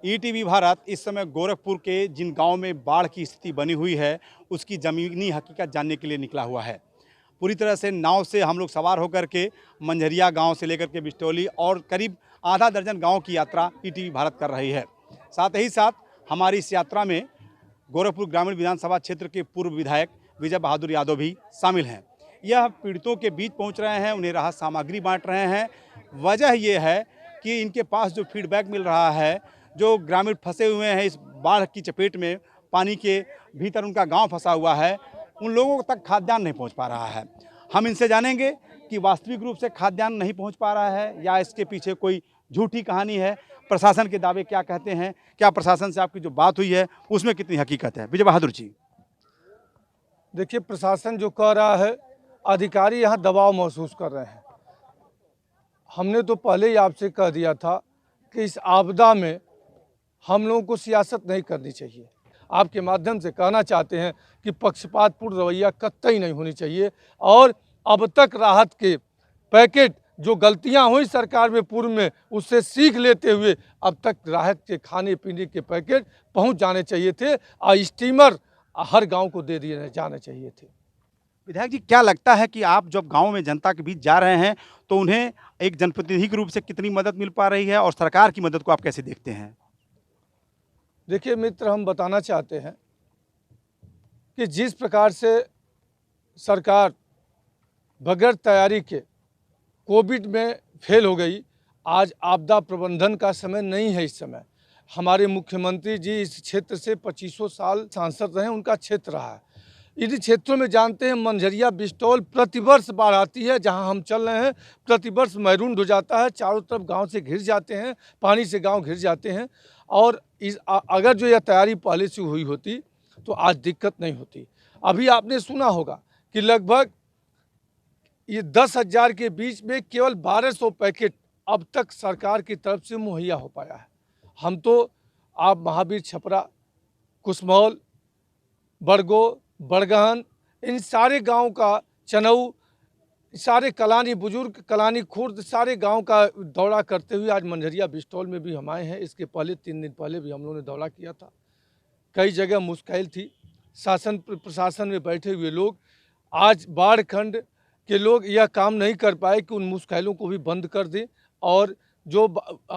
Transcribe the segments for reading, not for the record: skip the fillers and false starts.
ETV Bharat इस समय गोरखपुर के जिन गांव में बाढ़ की स्थिति बनी हुई है उसकी ज़मीनी हकीकत जानने के लिए निकला हुआ है। पूरी तरह से नाव से हम लोग सवार होकर के मंझरिया गांव से लेकर के बिस्टोली और करीब आधा दर्जन गांव की यात्रा ईटीवी भारत कर रही है। साथ ही साथ हमारी इस यात्रा में गोरखपुर ग्रामीण विधानसभा क्षेत्र के पूर्व विधायक विजय बहादुर यादव भी शामिल हैं। यह पीड़ितों के बीच पहुंच रहे हैं, उन्हें राहत सामग्री बांट रहे हैं। वजह ये है कि इनके पास जो फीडबैक मिल रहा है, जो ग्रामीण फंसे हुए हैं इस बाढ़ की चपेट में, पानी के भीतर उनका गांव फंसा हुआ है, उन लोगों तक खाद्यान्न नहीं पहुंच पा रहा है। हम इनसे जानेंगे कि वास्तविक रूप से खाद्यान्न नहीं पहुंच पा रहा है या इसके पीछे कोई झूठी कहानी है। प्रशासन के दावे क्या कहते हैं, क्या प्रशासन से आपकी जो बात हुई है उसमें कितनी हकीकत है? विजय बहादुर जी, देखिए, प्रशासन जो कह रहा है, अधिकारी यहाँ दबाव महसूस कर रहे हैं। हमने तो पहले ही आपसे कह दिया था कि इस आपदा में हम लोगों को सियासत नहीं करनी चाहिए। आपके माध्यम से कहना चाहते हैं कि पक्षपातपूर्ण रवैया कतई नहीं होनी चाहिए और अब तक राहत के पैकेट जो गलतियां हुई सरकार में पूर्व में, उससे सीख लेते हुए अब तक राहत के खाने पीने के पैकेट पहुंच जाने चाहिए थे और स्टीमर हर गांव को दे दिए जाने चाहिए थे। विधायक जी, क्या लगता है कि आप जब गांव में जनता के बीच जा रहे हैं तो उन्हें एक जनप्रतिनिधि के रूप से कितनी मदद मिल पा रही है और सरकार की मदद को आप कैसे देखते हैं? देखिए मित्र, हम बताना चाहते हैं कि जिस प्रकार से सरकार बगैर तैयारी के कोविड में फेल हो गई, आज आपदा प्रबंधन का समय नहीं है। इस समय हमारे मुख्यमंत्री जी इस क्षेत्र से 2500 साल सांसद रहे, उनका क्षेत्र रहा है। इन क्षेत्रों में जानते हैं, मंझरिया बिस्टौल प्रतिवर्ष बाढ़ आती है। जहां हम चल रहे हैं प्रतिवर्ष मैरून हो जाता है, चारों तरफ गांव से घिर जाते हैं, पानी से गांव घिर जाते हैं। और अगर जो यह तैयारी पहले से हुई होती तो आज दिक्कत नहीं होती। अभी आपने सुना होगा कि लगभग ये 10,000 के बीच में केवल 1200 पैकेट अब तक सरकार की तरफ से मुहैया हो पाया है। हम तो आप महावीर छपरा, कुसमौल, बरगो, बड़गहन, इन सारे गांव का, चनऊ, सारे कलानी बुजुर्ग, कलानी खुर्द, सारे गांव का दौरा करते हुए आज मंझरिया बिस्टौल में भी हम आए हैं। इसके पहले 3 दिन पहले भी हम लोगों ने दौरा किया था। कई जगह मुश्किल थी, शासन प्रशासन में बैठे हुए लोग, आज बाढ़ खंड के लोग यह काम नहीं कर पाए कि उन मुश्किलों को भी बंद कर दें। और जो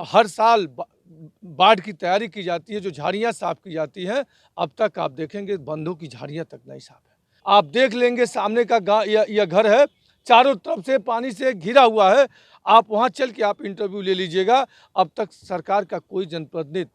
हर साल बाढ़ की तैयारी की जाती है, जो झाड़ियाँ साफ की जाती हैं, अब तक आप देखेंगे बंधों की झाड़ियाँ तक नहीं साफ है। आप देख लेंगे सामने का यह घर है, चारों तरफ से पानी से घिरा हुआ है। आप वहाँ चल के आप इंटरव्यू ले लीजिएगा, अब तक सरकार का कोई जनप्रतिनिधि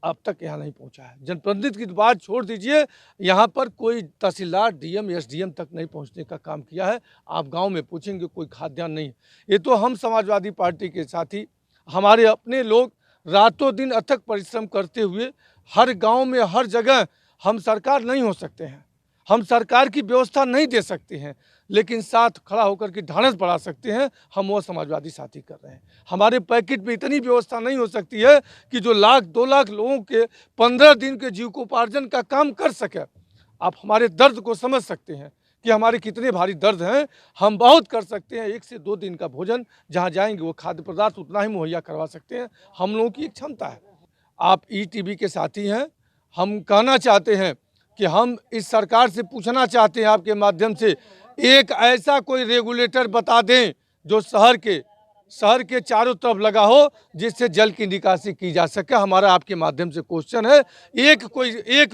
अब तक यहाँ नहीं पहुँचा है। जनप्रतिनिधि की बात छोड़ दीजिए, यहाँ पर कोई तहसीलदार, डीएम, एसडीएम तक नहीं पहुँचने का काम किया है। आप गांव में पूछेंगे, कोई खाद्यान्न नहीं। ये तो हम समाजवादी पार्टी के साथी, हमारे अपने लोग रातों दिन अथक परिश्रम करते हुए हर गांव में, हर जगह, हम सरकार नहीं हो सकते हैं, हम सरकार की व्यवस्था नहीं दे सकते हैं, लेकिन साथ खड़ा होकर के ढाढ़स बढ़ा सकते हैं। हम वो समाजवादी साथी कर रहे हैं। हमारे पैकेट में इतनी व्यवस्था नहीं हो सकती है कि जो 1,00,000-2 लाख लोगों के 15 दिन के जीविकोपार्जन का काम कर सके। आप हमारे दर्द को समझ सकते हैं कि हमारे कितने भारी दर्द हैं। हम बहुत कर सकते हैं। 1 से 2 दिन का भोजन जहाँ जाएंगे वो खाद्य पदार्थ उतना ही मुहैया करवा सकते हैं। हम लोगों की एक क्षमता है। आप ईटीवी के साथी हैं, हम कहना चाहते हैं कि हम इस सरकार से पूछना चाहते हैं आपके माध्यम से, एक ऐसा कोई रेगुलेटर बता दें जो शहर के चारों तरफ लगा हो, जिससे जल की निकासी की जा सके। हमारा आपके माध्यम से क्वेश्चन है, एक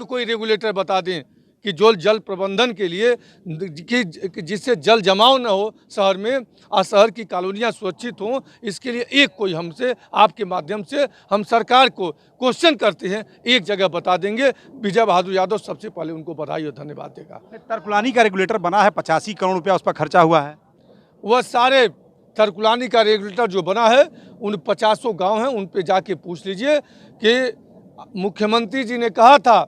कोई रेगुलेटर बता दें कि जो जल प्रबंधन के लिए, कि जिससे जल जमाव न हो शहर में और शहर की कॉलोनियाँ सुरक्षित हों। इसके लिए एक कोई हमसे, आपके माध्यम से हम सरकार को क्वेश्चन करते हैं, एक जगह बता देंगे। विजय बहादुर यादव सबसे पहले उनको बधाई और धन्यवाद देगा। तरकुलानी का रेगुलेटर बना है, 85 करोड़ रुपया उस पर खर्चा हुआ है। वह सारे तरकुलानी का रेगुलेटर जो बना है, उन 50 गाँव हैं, उन पर जाके पूछ लीजिए कि मुख्यमंत्री जी ने कहा था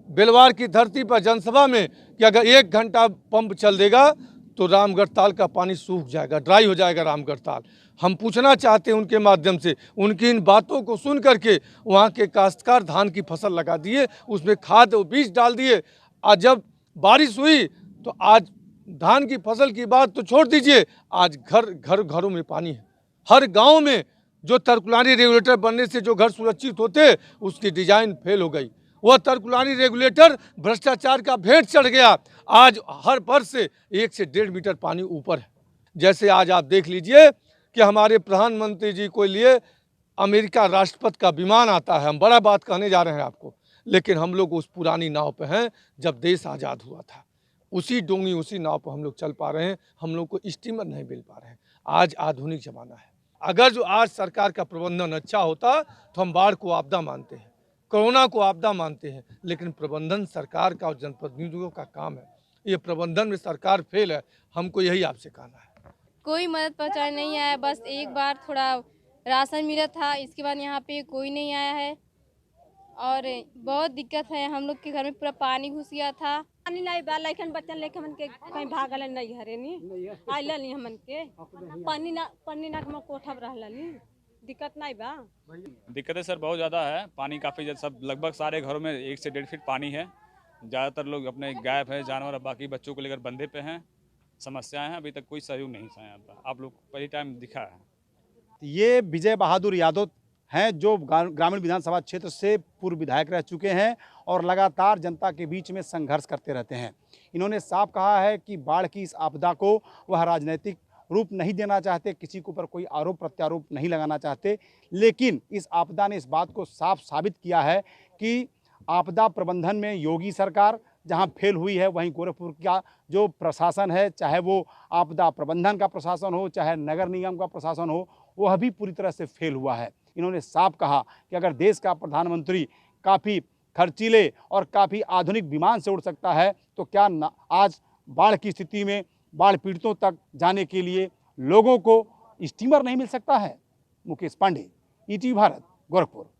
बेलवार की धरती पर जनसभा में कि अगर 1 घंटा पंप चल देगा तो रामगढ़ ताल का पानी सूख जाएगा, ड्राई हो जाएगा रामगढ़ ताल। हम पूछना चाहते हैं उनके माध्यम से, उनकी इन बातों को सुन करके वहाँ के काश्तकार धान की फसल लगा दिए, उसमें खाद और बीज डाल दिए। आज जब बारिश हुई तो आज धान की फसल की बात तो छोड़ दीजिए, आज घरों में पानी है। हर गांव में जो तरकुलानी रेगुलेटर बनने से जो घर सुरक्षित होते, उसकी डिजाइन फेल हो गई। वह तरकुलानी रेगुलेटर भ्रष्टाचार का भेंट चढ़ गया। आज हर वर्ष से 1 से 1.5 मीटर पानी ऊपर है। जैसे आज आप देख लीजिए कि हमारे प्रधानमंत्री जी को लिए अमेरिका राष्ट्रपति का विमान आता है। हम बड़ा बात कहने जा रहे हैं आपको, लेकिन हम लोग उस पुरानी नाव पे हैं जब देश आज़ाद हुआ था। उसी डोंगी उसी नाव पर हम लोग चल पा रहे हैं। हम लोग को स्टीमर नहीं मिल पा रहे हैं। आज आधुनिक ज़माना है। अगर जो आज सरकार का प्रबंधन अच्छा होता तो हम बाढ़ को आपदा मानते हैं, कोरोना को आपदा मानते हैं, लेकिन प्रबंधन सरकार का और जनप्रतिनिधियों का काम है। ये प्रबंधन में सरकार फेल है। हमको यही आपसे कहना है। कोई मदद पहुँचाने नहीं आया। बस एक बार थोड़ा राशन मिला था, इसके बाद यहाँ पे कोई नहीं आया है और बहुत दिक्कत है। हम लोग के घर में पूरा पानी घुस गया था। पानी नहीं बा, लइकन बच्चन लेके हमन के कहीं भागल नहीं घरे नी आइल नी हमन के पानी ना हम कोठा रहल नी दिक्कत नहीं बा। दिक्कतें सर बहुत ज़्यादा है। पानी काफ़ी सब लगभग सारे घरों में 1 से 1.5 फीट पानी है। ज़्यादातर लोग अपने गायब है, जानवर बाकी बच्चों को लेकर बंधे पे हैं। समस्याएं हैं, अभी तक कोई सहयोग नहीं है। आप लोग पहली टाइम दिखा है। ये विजय बहादुर यादव हैं जो ग्रामीण विधानसभा क्षेत्र से पूर्व विधायक रह चुके हैं और लगातार जनता के बीच में संघर्ष करते रहते हैं। इन्होंने साफ कहा है कि बाढ़ की इस आपदा को वह राजनीतिक रूप नहीं देना चाहते, किसी के ऊपर कोई आरोप प्रत्यारोप नहीं लगाना चाहते, लेकिन इस आपदा ने इस बात को साफ साबित किया है कि आपदा प्रबंधन में योगी सरकार जहां फेल हुई है, वहीं गोरखपुर का जो प्रशासन है, चाहे वो आपदा प्रबंधन का प्रशासन हो, चाहे नगर निगम का प्रशासन हो, वह भी पूरी तरह से फेल हुआ है। इन्होंने साफ कहा कि अगर देश का प्रधानमंत्री काफ़ी खर्चीले और काफ़ी आधुनिक विमान से उड़ सकता है तो क्या आज बाढ़ की स्थिति में बाढ़ पीड़ितों तक जाने के लिए लोगों को स्टीमर नहीं मिल सकता है। मुकेश पांडे, ईटीवी भारत, गोरखपुर।